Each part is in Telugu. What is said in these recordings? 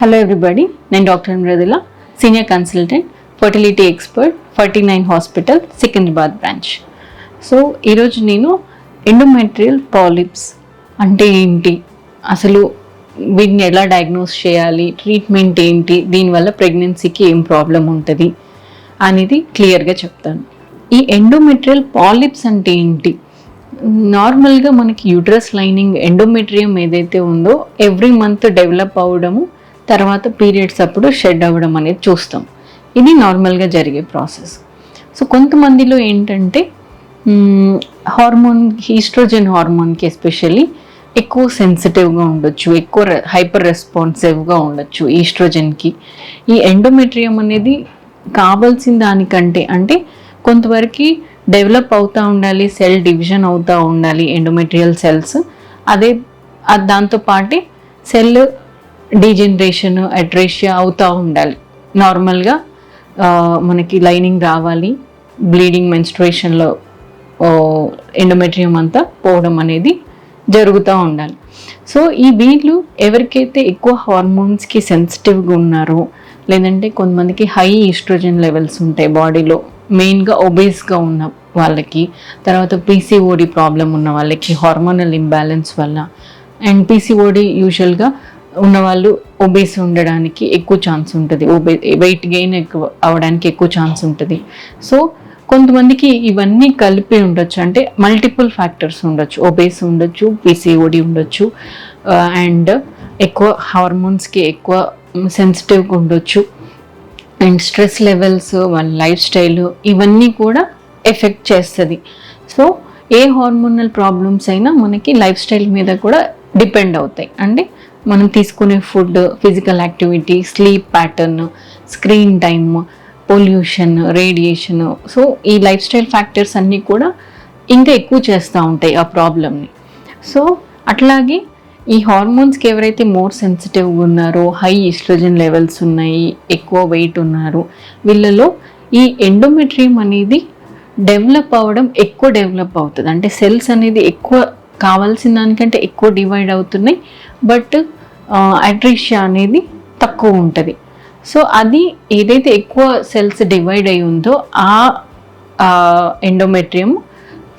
హలో ఎవ్రీబడి, నేను doctor Mridula, senior consultant, fertility expert, 49 hospital, Secunderabad branch. So ఈరోజు నేను ఎండోమెట్రియల్ పాలిప్స్ అంటే ఏంటి, అసలు వీటిని ఎలా డయాగ్నోస్ చేయాలి, ట్రీట్మెంట్ ఏంటి, దీనివల్ల ప్రెగ్నెన్సీకి ఏం ప్రాబ్లం ఉంటుంది అనేది క్లియర్గా చెప్తాను. ఈ ఎండోమెట్రియల్ పాలిప్స్ అంటే ఏంటి? నార్మల్గా మనకి యూట్రస్ లైనింగ్ ఎండోమెట్రియం ఏదైతే ఉందో ఎవ్రీ మంత్ డెవలప్ అవ్వడము, తర్వాత పీరియడ్స్ అప్పుడు షెడ్ అవ్వడం అనేది చూస్తాం. ఇది నార్మల్గా జరిగే ప్రాసెస్. సో కొంతమందిలో ఏంటంటే హార్మోన్, ఈస్ట్రోజన్ హార్మోన్కి ఎస్పెషల్లీ ఎక్కువ సెన్సిటివ్గా ఉండొచ్చు, ఎక్కువ హైపర్ రెస్పాన్సివ్గా ఉండొచ్చు ఈస్ట్రోజన్కి. ఈ ఎండోమెట్రియం అనేది కావాల్సిన దానికంటే అంటే కొంతవరకు డెవలప్ అవుతూ ఉండాలి, సెల్ డివిజన్ అవుతూ ఉండాలి ఎండోమెట్రియల్ సెల్స్. దాంతోపాటే సెల్ డీజనరేషన్, అట్రేషియా అవుతూ ఉండాలి. నార్మల్గా మనకి లైనింగ్ రావాలి, బ్లీడింగ్, మెన్స్ట్రుయేషన్లో ఎండోమెట్రియం అంతా పోవడం అనేది జరుగుతూ ఉండాలి. సో ఈ వీళ్ళు ఎవరికైతే ఎక్కువ హార్మోన్స్కి సెన్సిటివ్గా ఉన్నారో, లేదంటే కొంతమందికి హై ఈస్ట్రోజన్ లెవెల్స్ ఉంటాయి బాడీలో, మెయిన్గా ఒబేస్గా ఉన్న వాళ్ళకి, తర్వాత పీసీఓడి ప్రాబ్లం ఉన్న వాళ్ళకి హార్మోనల్ ఇంబ్యాలెన్స్ వల్ల, అండ్ పీసీఓడి యూజువల్గా ఉన్నవాళ్ళు ఒబేస్ ఉండడానికి ఎక్కువ ఛాన్స్ ఉంటుంది, వెయిట్ గెయిన్ ఎక్కువ అవడానికి ఎక్కువ ఛాన్స్ ఉంటుంది. సో కొంతమందికి ఇవన్నీ కలిపి ఉండొచ్చు, అంటే మల్టిపుల్ ఫ్యాక్టర్స్ ఉండొచ్చు, ఒబేస్ ఉండొచ్చు, పీసీఓడి ఉండొచ్చు, అండ్ ఎక్కువ హార్మోన్స్కి ఎక్కువ సెన్సిటివ్గా ఉండొచ్చు, అండ్ స్ట్రెస్ లెవెల్స్, వాళ్ళ లైఫ్ స్టైల్, ఇవన్నీ కూడా ఎఫెక్ట్ చేస్తుంది. సో ఏ హార్మోనల్ ప్రాబ్లమ్స్ అయినా మనకి లైఫ్ స్టైల్ మీద కూడా డిపెండ్ అవుతాయి. అంటే మనం తీసుకునే food, physical activity, sleep pattern, screen time, pollution, radiation, so ఈ లైఫ్ స్టైల్ ఫ్యాక్టర్స్ అన్నీ కూడా ఇంకా ఎక్కువ చేస్తూ ఉంటాయి ఆ ప్రాబ్లమ్ని. సో అట్లాగే ఈ హార్మోన్స్కి ఎవరైతే మోర్ సెన్సిటివ్గా ఉన్నారో, హై ఈస్ట్రోజన్ లెవెల్స్ ఉన్నాయి, ఎక్కువ వెయిట్ ఉన్నారు, వీళ్ళలో ఈ ఎండోమెట్రియం అనేది డెవలప్ అవ్వడం ఎక్కువ డెవలప్ అవుతుంది. అంటే సెల్స్ అనేది ఎక్కువ కావాల్సిన దానికంటే ఎక్కువ డివైడ్ అవుతున్నాయి, బట్ అట్రీషియా అనేది తక్కువ ఉంటుంది. సో అది ఏదైతే ఎక్కువ సెల్స్ డివైడ్ అయి ఉందో ఆ ఎండోమెట్రియం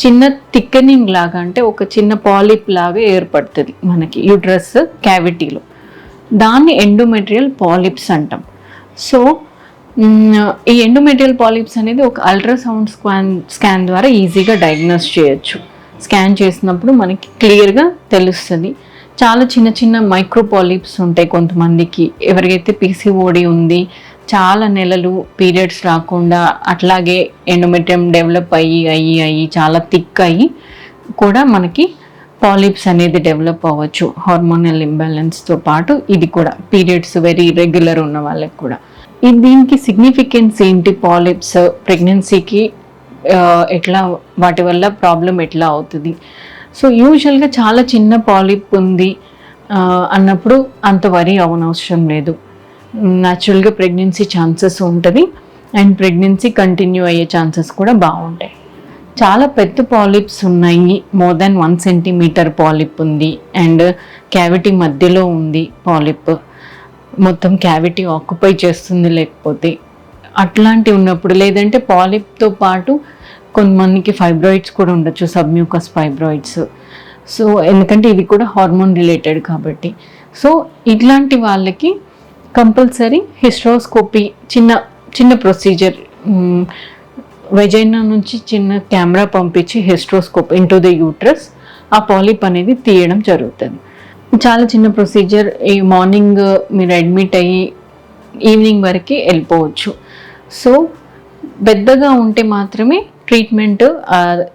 చిన్న థిక్కనింగ్ లాగా, అంటే ఒక చిన్న పాలిప్ లాగా ఏర్పడుతుంది మనకి యూట్రస్ క్యావిటీలో. దాన్ని ఎండోమెట్రియల్ పాలిప్స్ అంటాం. సో ఈ ఎండోమెట్రియల్ పాలిప్స్ అనేది ఒక అల్ట్రాసౌండ్ స్కాన్ ద్వారా ఈజీగా డయాగ్నోస్ చేయొచ్చు. స్కాన్ చేసినప్పుడు మనకి క్లియర్గా తెలుస్తుంది. చాలా చిన్న చిన్న మైక్రో పాలిప్స్ ఉంటాయి కొంతమందికి. ఎవరికైతే పీసీఓడి ఉంది, చాలా నెలలు పీరియడ్స్ రాకుండా, అట్లాగే ఎండోమెట్రియం డెవలప్ అయ్యి చాలా థిక్ అయ్యి కూడా మనకి పాలిప్స్ అనేది డెవలప్ అవ్వచ్చు. హార్మోనల్ ఇంబ్యాలెన్స్తో పాటు ఇది కూడా పీరియడ్స్ వెరీ రెగ్యులర్ ఉన్న వాళ్ళకి కూడా. దీనికి సిగ్నిఫికెన్స్ ఏంటి? పాలిప్స్ ప్రెగ్నెన్సీకి ఎట్లా, వాటి వల్ల ప్రాబ్లం ఎట్లా అవుతుంది? సో యూజువల్గా చాలా చిన్న పాలిప్ ఉంది అన్నప్పుడు అంత వరీ అవనవసరం లేదు. న్యాచురల్గా ప్రెగ్నెన్సీ ఛాన్సెస్ ఉంటుంది, అండ్ ప్రెగ్నెన్సీ కంటిన్యూ అయ్యే ఛాన్సెస్ కూడా బాగుంటాయి. చాలా పెద్ద పాలిప్స్ ఉన్నాయి, మోర్ దాన్ 1 సెంటీమీటర్ పాలిప్ ఉంది, అండ్ క్యావిటీ మధ్యలో ఉంది పాలిప్, మొత్తం క్యావిటీ ఆక్యుపై చేస్తుంది. లేకపోతే అట్లాంటివి ఉన్నప్పుడు, లేదంటే పాలిప్తో పాటు కొంతమందికి ఫైబ్రాయిడ్స్ కూడా ఉండొచ్చు, సబ్మ్యూకస్ ఫైబ్రాయిడ్స్. సో ఎందుకంటే ఇవి కూడా హార్మోన్ రిలేటెడ్ కాబట్టి. సో ఇట్లాంటి వాళ్ళకి కంపల్సరీ హిస్ట్రోస్కోపీ, చిన్న ప్రొసీజర్, వెజైనా నుంచి చిన్న కెమెరా పంపించి హిస్ట్రోస్కోప్ ఇంటూ ద యూట్రస్ ఆ పాలిప్ అనేది తీయడం జరుగుతుంది. చాలా చిన్న ప్రొసీజర్. ఈ మార్నింగ్ మీరు అడ్మిట్ అయ్యి ఈవినింగ్ వరకు వెళ్ళిపోవచ్చు. సో పెద్దగా ఉంటే మాత్రమే ట్రీట్మెంట్,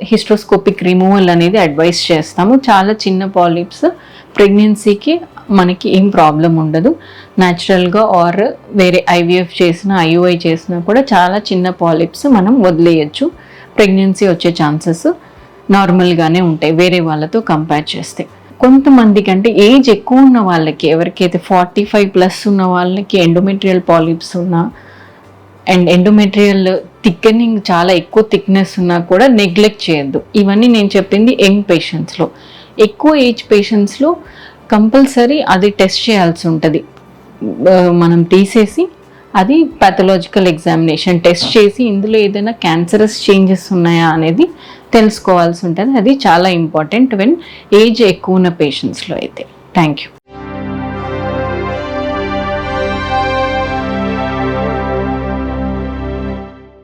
హిస్ట్రోస్కోపిక్ రిమూవల్ అనేది అడ్వైస్ చేస్తాము. చాలా చిన్న పాలిప్స్ ప్రెగ్నెన్సీకి మనకి ఏం ప్రాబ్లం ఉండదు. న్యాచురల్గా ఆర్ వేరే ఐవీఎఫ్ చేసినా, ఐయుఐ చేసినా కూడా చాలా చిన్న పాలిప్స్ మనం వదిలేయచ్చు. ప్రెగ్నెన్సీ వచ్చే ఛాన్సెస్ నార్మల్గానే ఉంటాయి వేరే వాళ్ళతో కంపేర్ చేస్తే. కొంతమందికి అంటే ఏజ్ ఎక్కువ ఉన్న వాళ్ళకి, ఎవరికైతే 45+ ఉన్న వాళ్ళకి ఎండోమెట్రియల్ పాలిప్స్ ఉన్నా, అండ్ ఎండోమెట్రియల్ థిక్కెనింగ్ చాలా ఎక్కువ థిక్నెస్ ఉన్నా కూడా నెగ్లెక్ట్ చేయొద్దు. ఇవన్నీ నేను చెప్పింది యంగ్ పేషెంట్స్లో. ఎక్కువ ఏజ్ పేషెంట్స్లో కంపల్సరీ అది టెస్ట్ చేయాల్సి ఉంటుంది. మనం తీసేసి అది పాథలాజికల్ ఎగ్జామినేషన్ టెస్ట్ చేసి ఇందులో ఏదైనా క్యాన్సరస్ చేంజెస్ ఉన్నాయా అనేది తెలుసుకోవాల్సి ఉంటుంది. అది చాలా ఇంపార్టెంట్ వెన్ ఏజ్ ఎక్కువ ఉన్న పేషెంట్స్లో అయితే. Thank you.